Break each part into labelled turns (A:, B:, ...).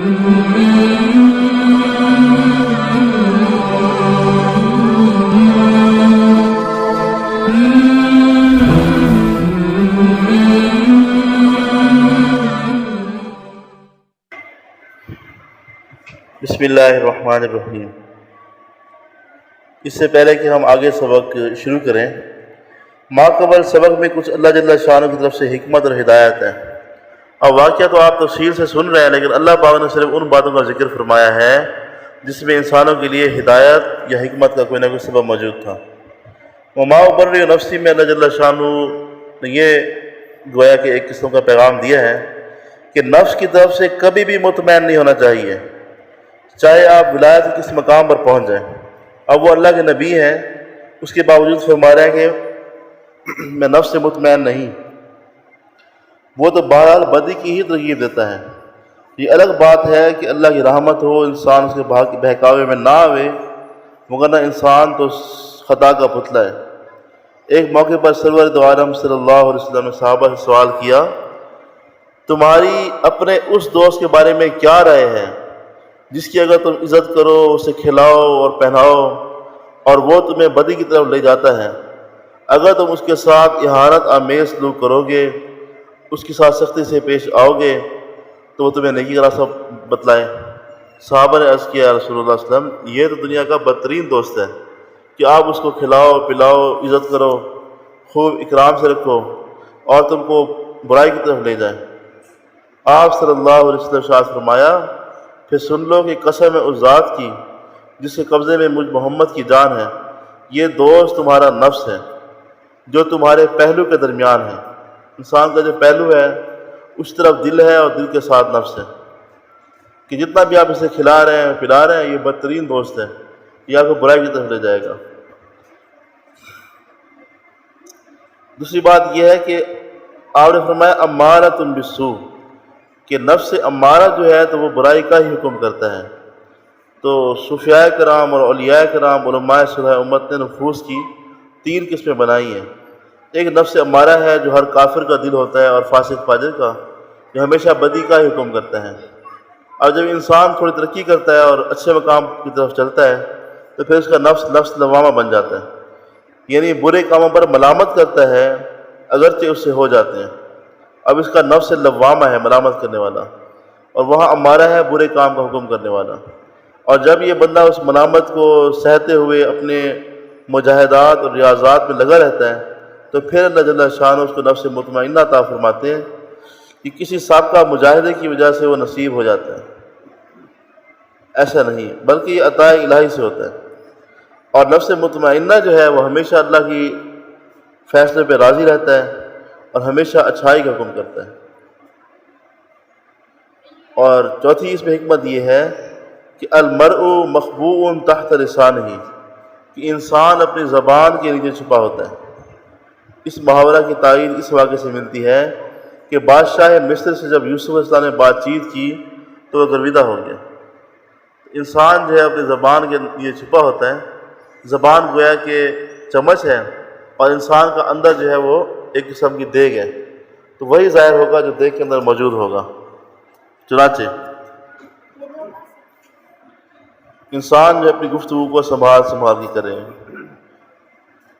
A: بسم اللہ الرحمن الرحیم۔ اس سے پہلے کہ ہم آگے سبق شروع کریں، ماقبل سبق میں کچھ اللہ جل شانہ کی طرف سے حکمت اور ہدایت ہے۔ اب واقعہ تو آپ تفصیل سے سن رہے ہیں، لیکن اللہ پاک نے صرف ان باتوں کا ذکر فرمایا ہے جس میں انسانوں کے لیے ہدایت یا حکمت کا کوئی نہ کوئی سبب موجود تھا۔ وما ابرئ نفسی میں اللہ جل شانہ نے یہ گویا کہ ایک قسم کا پیغام دیا ہے کہ نفس کی طرف سے کبھی بھی مطمئن نہیں ہونا چاہیے، چاہے آپ ولایت کے کس مقام پر پہنچ جائیں۔ اب وہ اللہ کے نبی ہیں، اس کے باوجود فرما رہے ہیں کہ میں نفس سے مطمئن نہیں۔ وہ تو بہرحال بدی کی ہی ترغیب دیتا ہے۔ یہ الگ بات ہے کہ اللہ کی رحمت ہو، انسان اس کے بہکاوے میں نہ آوے، مگر نہ انسان تو خطا کا پتلا ہے۔ ایک موقع پر سرور دو عالم صلی اللہ علیہ وسلم نے صحابہ سے سوال کیا، تمہاری اپنے اس دوست کے بارے میں کیا رائے ہے جس کی اگر تم عزت کرو، اسے کھلاؤ اور پہناؤ اور وہ تمہیں بدی کی طرف لے جاتا ہے؟ اگر تم اس کے ساتھ اہانت آمیز سلوک کرو گے، اس کے ساتھ سختی سے پیش آؤ گے تو وہ تمہیں نیکی کا راستہ بتلائے۔ صحابہ نے عرض کیا، یا رسول اللہ صلی اللہ علیہ وسلم، یہ تو دنیا کا بدترین دوست ہے کہ آپ اس کو کھلاؤ پلاؤ، عزت کرو، خوب اکرام سے رکھو اور تم کو برائی کی طرف لے جائے۔ آپ صلی اللہ علیہ وسلم ارشاد فرمایا، پھر سن لو کہ قسم ہے اس ذات کی جس کے قبضے میں مجھ محمد کی جان ہے، یہ دوست تمہارا نفس ہے جو تمہارے پہلو کے درمیان ہے۔ انسان کا جو پہلو ہے اس طرف دل ہے اور دل کے ساتھ نفس ہے، کہ جتنا بھی آپ اسے کھلا رہے ہیں پلا رہے ہیں، یہ بدترین دوست ہے، یہ آپ کو برائی کی طرف لے جائے گا۔ دوسری بات یہ ہے کہ آپ نے فرمایا امارۃ بالسوء، کہ نفس امارہ جو ہے تو وہ برائی کا ہی حکم کرتا ہے۔ تو صوفیاء کرام اور اولیاء کرام، علماء صلح امت نے نفوس کی 3 قسمیں بنائی ہیں۔ ایک نفس امارہ ہے جو ہر کافر کا دل ہوتا ہے اور فاسق فاجر کا، جو ہمیشہ بدی کا ہی حکم کرتا ہے۔ اور جب انسان تھوڑی ترقی کرتا ہے اور اچھے مقام کی طرف چلتا ہے تو پھر اس کا نفس لوامہ بن جاتا ہے، یعنی برے کاموں پر ملامت کرتا ہے اگرچہ اس سے ہو جاتے ہیں۔ اب اس کا نفس لوامہ ہے، ملامت کرنے والا، اور وہاں امارہ ہے برے کام کا حکم کرنے والا۔ اور جب یہ بندہ اس ملامت کو سہتے ہوئے اپنے مجاہدات اور ریاضات میں لگا رہتا ہے تو پھر اللہ جل شانہ اس کو نفس مطمئنہ عطا فرماتے ہیں کہ کسی سابقہ مجاہدے کی وجہ سے وہ نصیب ہو جاتا ہے۔ ایسا نہیں، بلکہ یہ عطا الہی سے ہوتا ہے۔ اور نفس مطمئنہ جو ہے وہ ہمیشہ اللہ کی فیصلے پہ راضی رہتا ہے اور ہمیشہ اچھائی کا حکم کرتا ہے۔ اور چوتھی اس میں حکمت یہ ہے کہ المرء مخبوء تحت لسانہ، کہ انسان اپنی زبان کے نیچے چھپا ہوتا ہے۔ اس محاورہ کی تعین اس واقعے سے ملتی ہے کہ بادشاہ مصر سے جب یوسف علیہ السلام نے بات چیت کی تو وہ گرویدہ ہو گیا۔ انسان جو ہے اپنی زبان کے نیچے چھپا ہوتا ہے۔ زبان گویا کہ چمچ ہے اور انسان کا اندر جو ہے وہ ایک قسم کی دیگ ہے، تو وہی ظاہر ہوگا جو دیگ کے اندر موجود ہوگا۔ چنانچہ انسان جو اپنی گفتگو کو سنبھال کے کرے،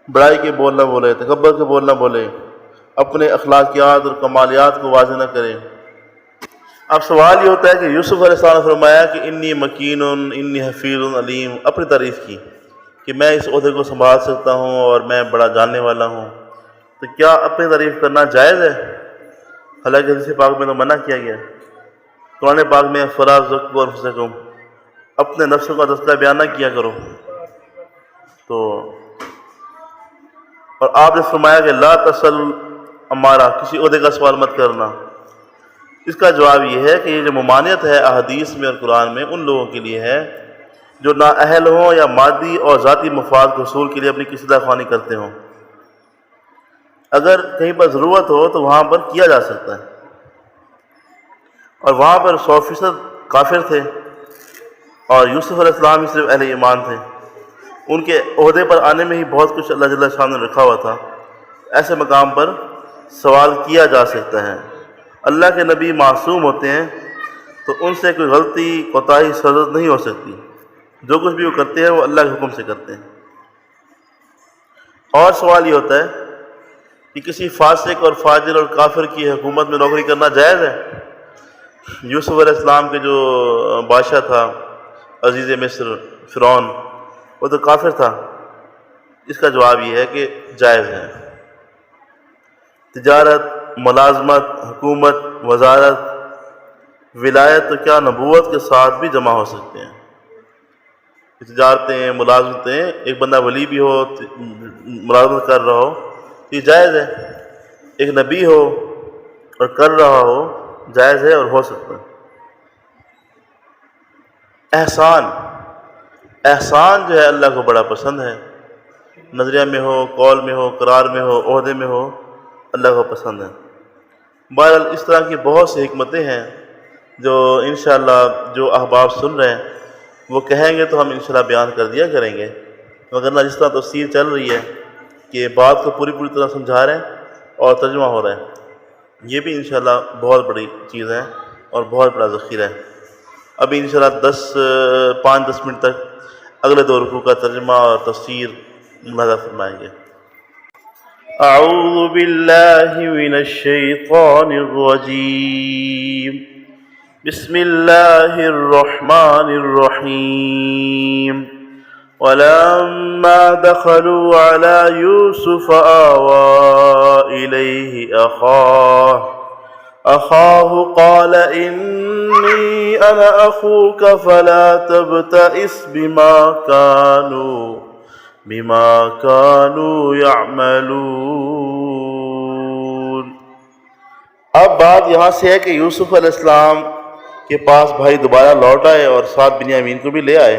A: بڑائی کے بول نہ بولے، تکبر کے بول نہ بولے، اپنے اخلاقیات اور کمالیات کو واضح نہ کرے۔ اب سوال یہ ہوتا ہے کہ یوسف علیہ السلام نے فرمایا کہ انی مکین انی حفیظ علیم، اپنی تعریف کی کہ میں اس عہدے کو سنبھال سکتا ہوں اور میں بڑا جاننے والا ہوں، تو کیا اپنی تعریف کرنا جائز ہے؟ حالانکہ حدیث پاک میں تو منع کیا گیا ہے۔ قرآن پاک میں فلا تزکوا انفسکم، اپنے نفسوں کا تذکرہ بیان نہ کیا کرو۔ تو اور آپ نے فرمایا کہ لا تسل امارہ، کسی عہدے کا سوال مت کرنا۔ اس کا جواب یہ ہے کہ یہ جو ممانعت ہے احادیث میں اور قرآن میں ان لوگوں کے لیے ہے جو نااہل ہوں یا مادی اور ذاتی مفاد کے حصول کے لیے اپنی قصیدہ خوانی کرتے ہوں۔ اگر کہیں پر ضرورت ہو تو وہاں پر کیا جا سکتا ہے، اور وہاں پر 100% کافر تھے اور یوسف علیہ السلام ہی صرف اہل ایمان تھے، ان کے عہدے پر آنے میں ہی بہت کچھ اللہ جل شانہ نے رکھا ہوا تھا۔ ایسے مقام پر سوال کیا جا سکتا ہے۔ اللہ کے نبی معصوم ہوتے ہیں، تو ان سے کوئی غلطی کوتاہی سرزد نہیں ہو سکتی۔ جو کچھ بھی وہ کرتے ہیں وہ اللہ کے حکم سے کرتے ہیں۔ اور سوال یہ ہوتا ہے کہ کسی فاسق اور فاجر اور کافر کی حکومت میں نوکری کرنا جائز ہے؟ یوسف علیہ السلام کے جو بادشاہ تھا عزیز مصر فرعون، وہ تو کافر تھا۔ اس کا جواب یہ ہے کہ جائز ہے۔ تجارت، ملازمت، حکومت، وزارت، ولایت تو کیا نبوت کے ساتھ بھی جمع ہو سکتے ہیں۔ تجارتیں، ملازمتیں، ایک بندہ ولی بھی ہو ملازمت کر رہا ہو تو یہ جائز ہے، ایک نبی ہو اور کر رہا ہو جائز ہے اور ہو سکتا ہے۔ احسان جو ہے اللہ کو بڑا پسند ہے، نظریہ میں ہو، قول میں ہو، قرار میں ہو، عہدے میں ہو، اللہ کو پسند ہے۔ بہرحال اس طرح کی بہت سی حکمتیں ہیں جو انشاءاللہ جو احباب سن رہے ہیں وہ کہیں گے تو ہم انشاءاللہ بیان کر دیا کریں گے، مگر جس طرح تفسیر چل رہی ہے کہ بات کو پوری طرح سمجھا رہے ہیں اور ترجمہ ہو رہا ہے، یہ بھی انشاءاللہ بہت بڑی چیز ہے اور بہت بڑا ذخیرہ ہے۔ ابھی انشاءاللہ 5-10 منٹ تک اگلے 2 رکوع کا ترجمہ اور تفسیر ملاحظہ فرمائیں گے۔ اعوذ باللہ من الشیطان الرجیم، بسم اللہ الرحمن الرحیم۔ وَلَمَّا دَخَلُوا عَلَى يُوسُفَ آوَى إِلَيْهِ أَخَاهُ قَالَ إِنِّي أَنَا أَخُوكَ فَلَا تَبْتَئِسْ بِمَا كَانُوا يَعْمَلُونَ۔ اب بات یہاں سے ہے کہ یوسف علیہ السلام کے پاس بھائی دوبارہ لوٹ آئے اور ساتھ بنیامین کو بھی لے آئے،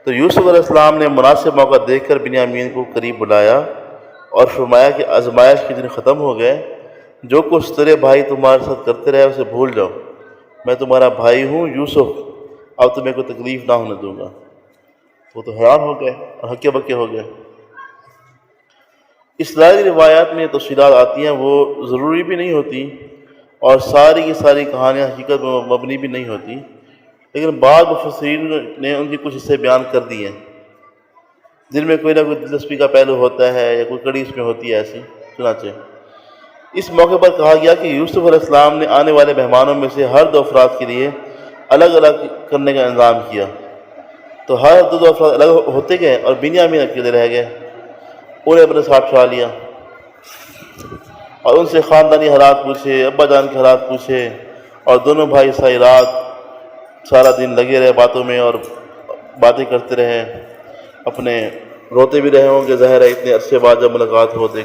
A: تو یوسف علیہ السلام نے مناسب موقع دیکھ کر بنیامین کو قریب بلایا اور فرمایا کہ آزمائش کے دن ختم ہو گئے، جو کچھ تیرے بھائی تمہارے ساتھ کرتے رہے اسے بھول جاؤ، میں تمہارا بھائی ہوں یوسف، اب تمہیں کوئی تکلیف نہ ہونے دوں گا۔ وہ تو حیران ہو گئے اور ہکے بکے ہو گئے۔ اسرائیلی روایات میں تفصیلات آتی ہیں، وہ ضروری بھی نہیں ہوتی اور ساری کی ساری کہانیاں حقیقت میں مبنی بھی نہیں ہوتی، لیکن بعض مفسرین نے ان کی کچھ حصے بیان کر دی ہیں جن میں کوئی نہ کوئی دلچسپی کا پہلو ہوتا ہے یا کوئی کڑی اس میں ہوتی ہے ایسی۔ چنانچہ اس موقع پر کہا گیا کہ یوسف علیہ السلام نے آنے والے مہمانوں میں سے ہر 2 افراد کے لیے الگ الگ کرنے کا انتظام کیا، تو ہر 2 افراد الگ ہوتے گئے اور بنیامین اکیلے رہ گئے۔ انہیں اپنے ساتھ اٹھا لیا اور ان سے خاندانی حالات پوچھے، ابا جان کے حالات پوچھے، اور دونوں بھائی ساری رات سارا دن لگے رہے باتوں میں اور باتیں کرتے رہے، اپنے روتے بھی رہے ہوں گے، ظاہر ہے اتنے عرصے بعد جب ملاقات ہو تو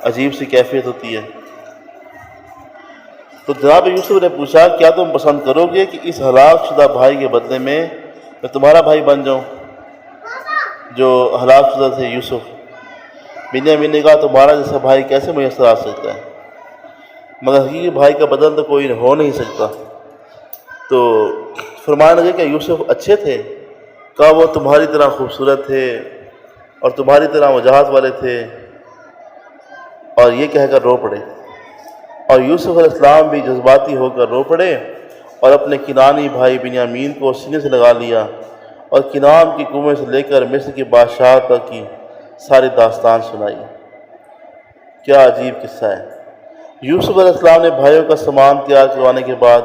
A: عجیب سی کیفیت ہوتی ہے۔ تو جناب یوسف نے پوچھا کیا تم پسند کرو گے کہ اس ہلاک شدہ بھائی کے بدلے میں تمہارا بھائی بن جاؤں جو ہلاک شدہ تھے یوسف؟ بنیامین نے کہا تمہارا جیسا بھائی کیسے میسر آ سکتا ہے، مگر حقیقی بھائی کا بدل تو کوئی ہو نہیں سکتا۔ تو فرمانے لگے کہ یوسف اچھے تھے؟ کہا وہ تمہاری طرح خوبصورت تھے اور تمہاری طرح وجاہت والے تھے، اور یہ کہہ کر رو پڑے۔ اور یوسف علیہ السلام بھی جذباتی ہو کر رو پڑے اور اپنے کنانی بھائی بنیامین کو سینے سے لگا لیا اور کنان کی کنویں سے لے کر مصر کے بادشاہ تک کی ساری داستان سنائی۔ کیا عجیب قصہ ہے۔ یوسف علیہ السلام نے بھائیوں کا سامان تیار کروانے کے بعد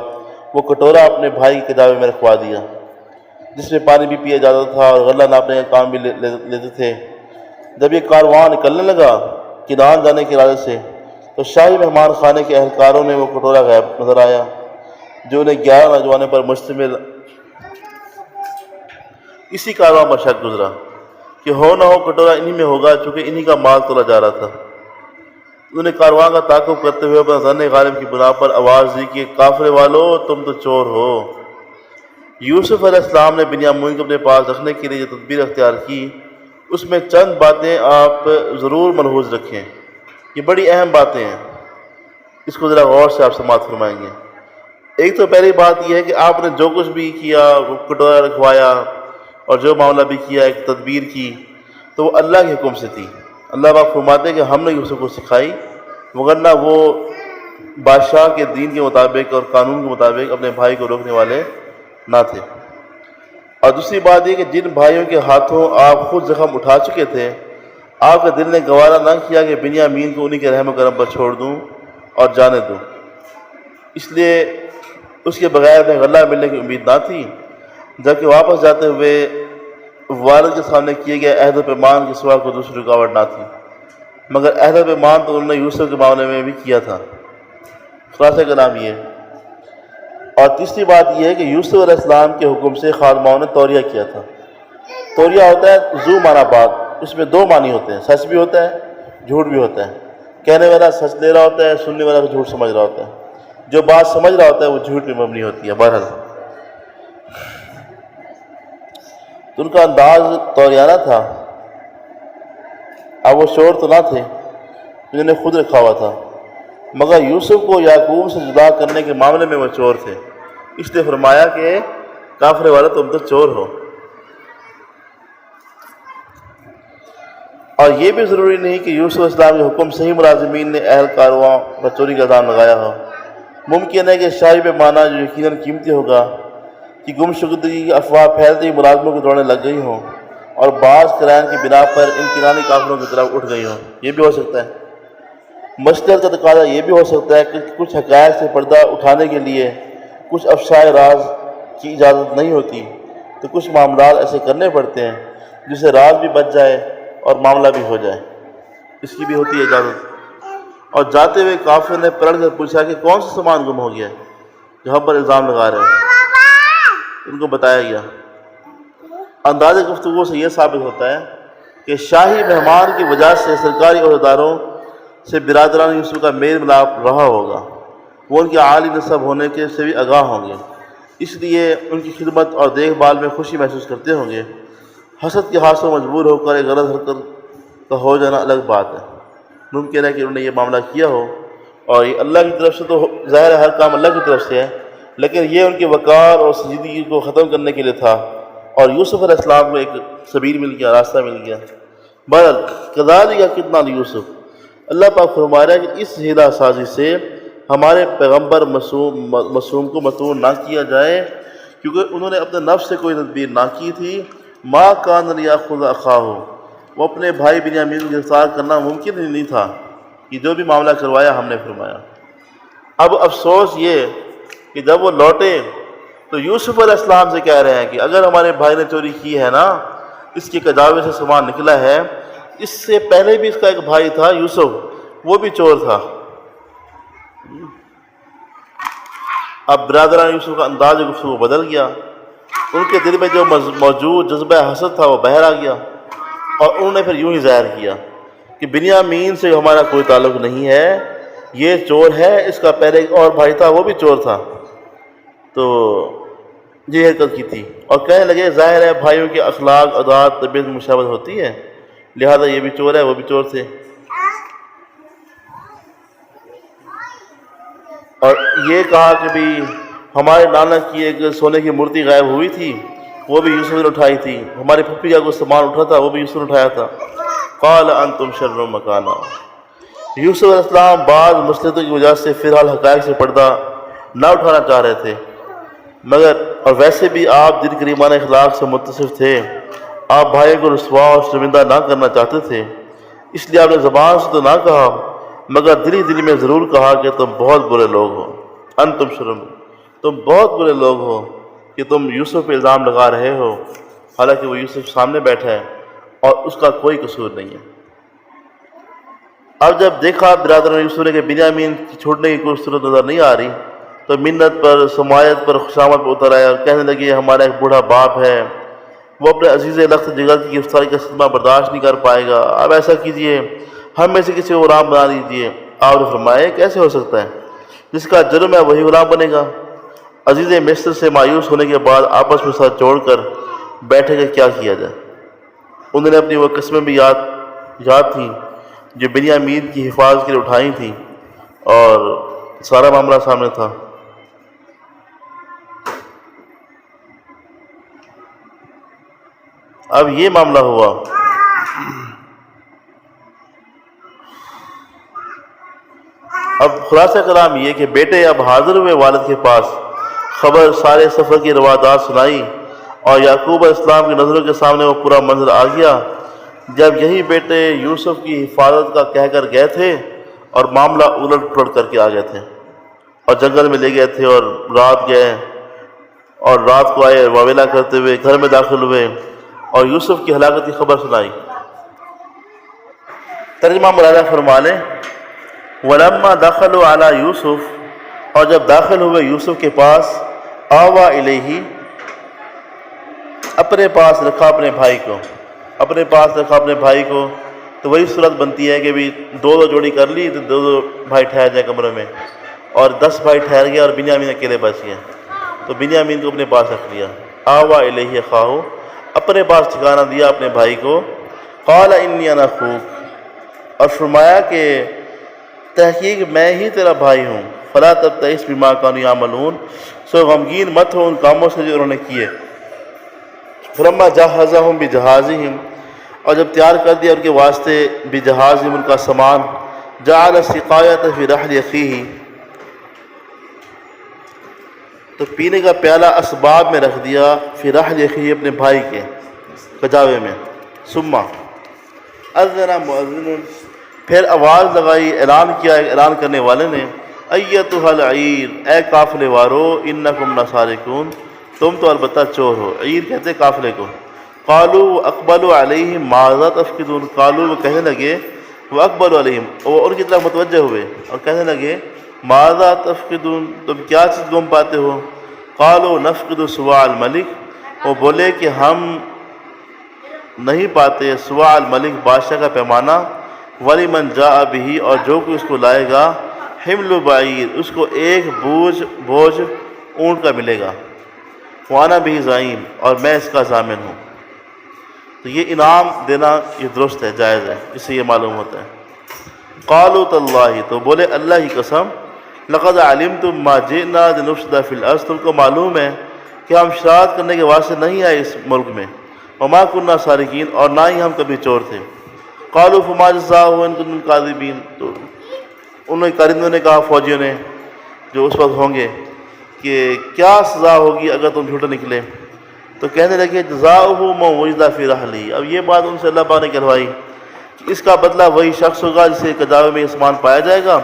A: وہ کٹورا اپنے بھائی کے کتابے میں رکھوا دیا جس میں پانی بھی پیا جاتا تھا اور غلہ ناپنے کا کام بھی لیتے تھے۔ جب یہ کارواں نکلنے لگا کنعان جانے کے ارادے سے تو شاہی مہمان خانے کے اہلکاروں نے وہ کٹورا غائب نظر آیا جو انہیں 11 نوجوانوں پر مشتمل اسی کارواں پر شک گزرا کہ ہو نہ ہو کٹورا انہی میں ہوگا، چونکہ انہی کا مال تولا جا رہا تھا۔ انہوں نے کارواں کا تعاقب کرتے ہوئے اپنا ظن غالب کی بنا پر آواز دی کہ کافرے والو تم تو چور ہو۔ یوسف علیہ السلام نے بنیامین کو اپنے پاس رکھنے کے لیے جو تدبیر اختیار کی اس میں چند باتیں آپ ضرور ملحوظ رکھیں، یہ بڑی اہم باتیں ہیں، اس کو ذرا غور سے آپ سماعت فرمائیں گے۔ ایک تو پہلی بات یہ ہے کہ آپ نے جو کچھ بھی کیا، وہ کٹورا رکھوایا اور جو معاملہ بھی کیا، ایک تدبیر کی، تو وہ اللہ کے حکم سے تھی۔ اللہ پاک فرماتے کہ ہم نے یوسف کو سکھائی، وگرنہ وہ بادشاہ کے دین کے مطابق اور قانون کے مطابق اپنے بھائی کو روکنے والے نہ تھے۔ اور دوسری بات یہ کہ جن بھائیوں کے ہاتھوں آپ خود زخم اٹھا چکے تھے، آپ کے دل نے گوارا نہ کیا کہ بنیامین کو انہی کے رحم و کرم پر چھوڑ دوں اور جانے دوں، اس لیے اس کے بغیر انہیں غلہ ملنے کی امید نہ تھی، جبکہ واپس جاتے ہوئے والد کے سامنے کیے گئے عہد و پیمان کے سوا کوئی دوسری رکاوٹ نہ تھی، مگر عہد و پیمان تو انہوں نے یوسف کے معاملے میں بھی کیا تھا۔ خلاصہ کلام یہ ہے۔ اور تیسری بات یہ ہے کہ یوسف علیہ السلام کے حکم سے خادماؤں نے توریہ کیا تھا۔ توریہ ہوتا ہے ذو معنی بات، اس میں دو معنی ہوتے ہیں، سچ بھی ہوتا ہے، جھوٹ بھی ہوتا ہے۔ کہنے والا سچ لے رہا ہوتا ہے، سننے والا جھوٹ سمجھ رہا ہوتا ہے۔ جو بات سمجھ رہا ہوتا ہے وہ جھوٹ میں مبنی ہوتی ہے۔ بہرحال تو ان کا انداز توریانہ تھا۔ اب وہ چور تو نہ تھے، انہوں نے خود رکھا ہوا تھا، مگر یوسف کو یعقوب سے جدا کرنے کے معاملے میں وہ چور تھے، اس لیے فرمایا کہ کافر والے تم تو چور ہو۔ اور یہ بھی ضروری نہیں کہ یوسف علیہ السلام کے حکم سے ہی ملازمین نے اہل کارواں پر چوری کا الزام لگایا ہو۔ ممکن ہے کہ شاہی پیمانہ جو یقیناً قیمتی ہوگا کہ گمشدگی کی افواہ پھیلتے ہی ملازموں کو دوڑنے لگ گئی ہوں اور بعض قرائن کی بنا پر ان کنانی کافروں کی طرف اٹھ گئی ہوں، یہ بھی ہو سکتا ہے۔ مصلحت کا تقاضا یہ بھی ہو سکتا ہے کہ کچھ حقائق سے پردہ اٹھانے کے لیے کچھ افشائے راز کی اجازت نہیں ہوتی، تو کچھ معاملات ایسے کرنے پڑتے ہیں جس سے راز بھی بچ جائے اور معاملہ بھی ہو جائے، اس کی بھی ہوتی ہے اجازت۔ اور جاتے ہوئے کافر نے پلٹ کر پوچھا کہ کون سا سامان گم ہو گیا جو ہم پر الزام لگا رہے ہیں؟ ان کو بتایا گیا۔ انداز گفتگو سے یہ ثابت ہوتا ہے کہ شاہی مہمان کی وجہ سے سرکاری عہدیداروں سے برادران یوسف کا میل ملاپ رہا ہوگا، وہ ان کے عالی نسب ہونے کے سے بھی آگاہ ہوں گے، اس لیے ان کی خدمت اور دیکھ بھال میں خوشی محسوس کرتے ہوں گے۔ حسد کے ہاتھوں مجبور ہو کر ایک غلط حرکت کا ہو جانا الگ بات ہے۔ ممکن ہے کہ انہوں نے یہ معاملہ کیا ہو، اور یہ اللہ کی طرف سے تو ظاہر ہے ہر کام اللہ کی طرف سے ہے، لیکن یہ ان کے وقار اور سنجیدگی کو ختم کرنے کے لیے تھا، اور یوسف علیہ السلام کو ایک سبیل مل گیا، راستہ مل گیا۔ بہرحال کذالک کدنا لیوسف، اللہ پاک فرما رہا ہے کہ اس ہیلا سازی سے ہمارے پیغمبر معصوم کو مطعون نہ کیا جائے، کیونکہ انہوں نے اپنے نفس سے کوئی تدبیر نہ کی تھی۔ ما کان لیأخذ اخاہ، وہ اپنے بھائی بنیامین کو گرفتار کرنا ممکن ہی نہیں تھا، کہ جو بھی معاملہ کروایا ہم نے فرمایا۔ اب افسوس یہ کہ جب وہ لوٹے تو یوسف علیہ السلام سے کہہ رہے ہیں کہ اگر ہمارے بھائی نے چوری کی ہے نا، اس کے کجاوے سے سامان نکلا ہے، اس سے پہلے بھی اس کا ایک بھائی تھا یوسف، وہ بھی چور تھا۔ اب برادران یوسف کا انداز گفتگو بدل گیا، ان کے دل میں جو موجود جذبہ حسد تھا وہ باہر آ گیا، اور انہوں نے پھر یوں ہی ظاہر کیا کہ بنیامین سے ہمارا کوئی تعلق نہیں ہے، یہ چور ہے، اس کا پہلے ایک اور بھائی تھا وہ بھی چور تھا۔ تو یہ حرکت کی تھی، اور کہنے لگے ظاہر ہے بھائیوں کے اخلاق، عادات، طبیعت مشابہت ہوتی ہے، لہذا یہ بھی چور ہے وہ بھی چور تھے۔ اور یہ کہا کہ بھی ہمارے نانا کی ایک سونے کی مورتی غائب ہوئی تھی، وہ بھی یوسف نے اٹھائی تھی، ہمارے پھپھی کا کوئی سامان اٹھا تھا وہ بھی یوسف نے اٹھایا تھا۔ قال انتم شر مکانا، یوسف علیہ السلام بعض مصلحتوں کی وجہ سے فی الحال حقائق سے پردہ نہ اٹھانا چاہ رہے تھے، مگر اور ویسے بھی آپ دل کریمانہ اخلاق سے متصف تھے، آپ بھائی کو رسوا اور شرمندہ نہ کرنا چاہتے تھے، اس لیے آپ نے زبان سے تو نہ کہا مگر دل ہی دل میں ضرور کہا کہ تم بہت برے لوگ ہو، انتم شرم، تم بہت برے لوگ ہو کہ تم یوسف پہ الزام لگا رہے ہو، حالانکہ وہ یوسف سامنے بیٹھا ہے اور اس کا کوئی قصور نہیں ہے۔ اب جب دیکھا برادران یوسف نے کہ بنیامین کی چھوڑنے کی کوئی صورت نظر نہیں آ رہی، تو منت پر، سمایت پر، خوشامد پر اتر آیا اور کہنے لگے ہمارا ایک بوڑھا باپ ہے، وہ اپنے عزیز لخت جگر کی گرفتاری کا صدمہ برداشت نہیں کر پائے گا، اب ایسا کیجئے ہم میں سے کسی کو غلام بنا دیجئے۔ آپ نے فرمایا کیسے ہو سکتا ہے، جس کا جرم ہے وہی غلام بنے گا۔ عزیز مصر سے مایوس ہونے کے بعد آپس میں ساتھ جوڑ کر بیٹھے کہ کیا کیا جائے۔ انہوں نے اپنی وہ قسمیں بھی یاد تھیں جو بنیامین کی حفاظت کے لیے اٹھائی تھیں، اور سارا معاملہ سامنے تھا۔ اب یہ معاملہ ہوا، اب خلاصہ کلام یہ کہ بیٹے اب حاضر ہوئے والد کے پاس، خبر سارے سفر کی روادات سنائی، اور یعقوب علیہ السلام کی نظروں کے سامنے وہ پورا منظر آ گیا۔ جب یہی بیٹے یوسف کی حفاظت کا کہہ کر گئے تھے اور معاملہ الٹ پلٹ کر کے آ گئے تھے، اور جنگل میں لے گئے تھے اور رات گئے، اور رات کو آئے واویلا کرتے ہوئے گھر میں داخل ہوئے اور یوسف کی ہلاکت کی خبر سنائی۔ ترجمہ مولانا فرما لیں، وَلَمَّا دَخَلُوا عَلَى یوسف، اور جب داخل ہوئے یوسف کے پاس، آوا الیہ، اپنے پاس رکھا اپنے بھائی کو، اپنے پاس رکھا اپنے بھائی کو، تو وہی صورت بنتی ہے کہ بھی دو جوڑی کر لی تو دو بھائی ٹھہر جائیں کمرے میں، اور 10 بھائی ٹھہر گئے اور بنیامین اکیلے بچ گئے، تو بنیامین کو اپنے پاس رکھ لیا۔ آوا الیہ اخاہ، اپنے پاس ٹھکانہ دیا اپنے بھائی کو۔ قال انی انا اخوک، اور فرمایا کہ تحقیق میں ہی تیرا بھائی ہوں، فلا تبتئس بما کانوا یعملون، سو غمگین مت ہو ان کاموں سے جو انہوں نے کیے۔ فلما جہزہم بجہازہم، اور جب تیار کر دیا ان کے واسطے بجہازہم ان کا سامان، جعل السقایۃ فی رحل اخیہ، تو پینے کا پیالہ اسباب میں رکھ دیا، فی رحل اخیہ اپنے بھائی کے کجاوے میں۔ ثم اذن مؤذن، پھر آواز لگائی، اعلان کیا اعلان کرنے والے نے، ایتھا العیر، اے قافلے وارو، انکم لسارقون، تم تو البتہ چور ہو۔ عیر کہتے قافلے کو۔ قالوا اقبلوا علیہم ماذا تفقدون، قالوا وہ کہنے لگے، وہ اقبلوا علیہم، وہ ان کی طرف متوجہ ہوئے اور کہنے لگے، ماذا تفقدون، تم کیا چیز گم پاتے ہو؟ قالوا نفقد صواع الملک، وہ بولے کہ ہم نہیں پاتے صواع الملک، بادشاہ کا پیمانہ، ولمن جاء بہ، اور جو کوئی اس کو لائے گا، حمل بعیر، اس کو ایک بوجھ اونٹ کا ملے گا، وانا بھی زعیم، اور میں اس کا ضامن ہوں۔ تو یہ انعام دینا یہ درست ہے، جائز ہے، اس سے یہ معلوم ہوتا ہے۔ قالوا تاللہ، تو بولے اللہ کی قسم، لقد علمتم ما جئنا لنفسد فی الارض، تم کو معلوم ہے کہ ہم شرارت کرنے کے واسطے نہیں آئے اس ملک میں، وما کننا سارقین، اور نہ ہی ہم کبھی چور تھے۔ قالوا فما جزاؤہ ان کنتم کاذبین، تو انہوں نے کارندوں نے کہا، فوجیوں نے جو اس وقت ہوں گے، کہ کیا سزا ہوگی اگر تم جھوٹے نکلے؟ تو کہنے لگے جزاؤہ من وجد فی رحلہ، اب یہ بات ان سے اللہ پاک نے کہلوائی کہ اس کا بدلہ وہی شخص ہوگا جسے کجاوے میں یہ سامان پایا جائے گا،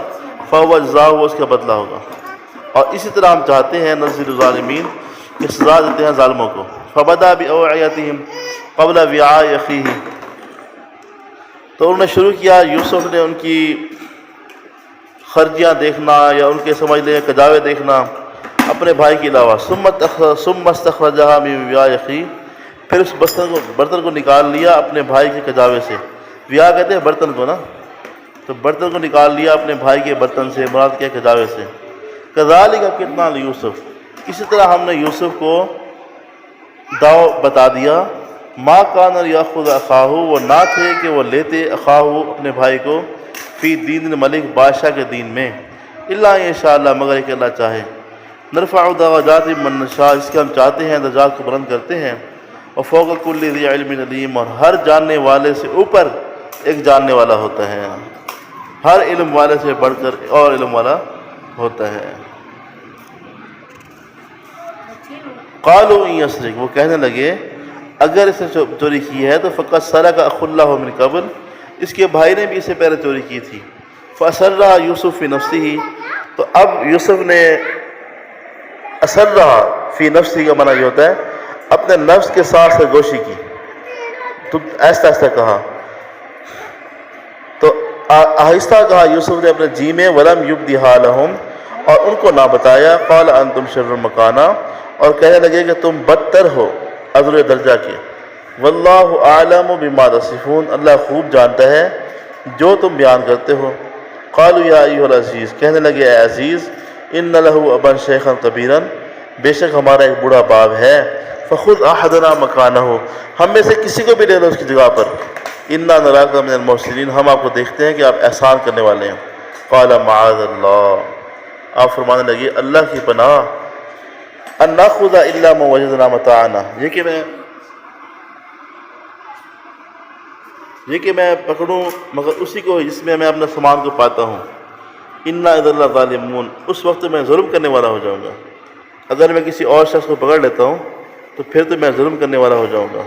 A: فہو جزاؤہ، اس کا بدلہ ہوگا۔ اور اسی طرح ہم چاہتے ہیں نزل الظالمین، کہ سزا دیتے ہیں ظالموں کو۔ فبدا بأوعیتہم قبل وعاء اخیہ، تو انہوں نے شروع کیا، یوسف نے ان کی خرچیاں دیکھنا یا ان کے سمجھ لیں کجاوے دیکھنا اپنے بھائی کے علاوہ۔ ثم استخرجہا من وعاء اخیہ، پھر اس برتن کو نکال لیا اپنے بھائی کے کجاوے سے۔ وعاء کہتے ہیں برتن کو نا، تو برتن کو نکال لیا اپنے بھائی کے برتن سے، مراد کیا کجاوے سے۔ کذالک کدنا لیوسف، اسی طرح ہم نے یوسف کو داؤ بتا دیا، ما کان لیأخذ اخاہ، وہ نہ تھے کہ وہ لیتے اخاہ اپنے بھائی کو، فی دین الملک، بادشاہ کے دین میں، الا ان شاء اللہ، مگر کہ اللہ چاہے، نرفع درجات من نشاء، اس کے ہم چاہتے ہیں درجات کو بلند کرتے ہیں، وفوق کل ذی علم علیم، اور ہر جاننے والے سے اوپر ایک جاننے والا ہوتا ہے، ہر علم والے سے بڑھ کر اور علم والا ہوتا ہے۔ قالوا ان یسرق، وہ کہنے لگے اگر اس نے چوری کی ہے تو فقط سرق اخ له من قبل، اس کے بھائی نے بھی اس سے پہلے چوری کی تھی۔ فاسرها یوسف فی نفسہ، تو اب یوسف نے اسرها فی نفسہ کا معنی یہ ہوتا ہے اپنے نفس کے ساتھ سرگوشی کی، تو ایسا ایسا کہا، تو آہستہ کہا یوسف نے اپنے جی میں، ولم یبدھا لہم، اور ان کو نہ بتایا، قال انتم شر مکانا، اور کہنے لگے کہ تم بدتر ہو ادر درجہ کے، واللہ اعلم بما تصفون، اللہ خوب جانتا ہے جو تم بیان کرتے ہو۔ قالوا یا ایھا العزیز، کہنے لگے اے عزیز، ان لہ ابا شیخا کبیرا، بے شک ہمارا ایک بوڑھا باپ ہے، فخذ احدنا مکانہ، ہم میں سے کسی کو بھی لے لو اس کی جگہ پر، انا نراک من المحسنین، ہم آپ کو دیکھتے ہیں کہ آپ احسان کرنے والے ہیں۔ قال معاذ اللہ، آپ فرمانے لگے اللہ کی پناہ، ان ناخذ الا ما وجدنا متاعنا، یہ کہ میں پکڑوں مگر اسی کو جس میں میں اپنے سامان کو پاتا ہوں۔ انا اذا ظالمون، اس وقت میں ظلم کرنے والا ہو جاؤں گا۔ اگر میں کسی اور شخص کو پکڑ لیتا ہوں تو پھر تو میں ظلم کرنے والا ہو جاؤں گا۔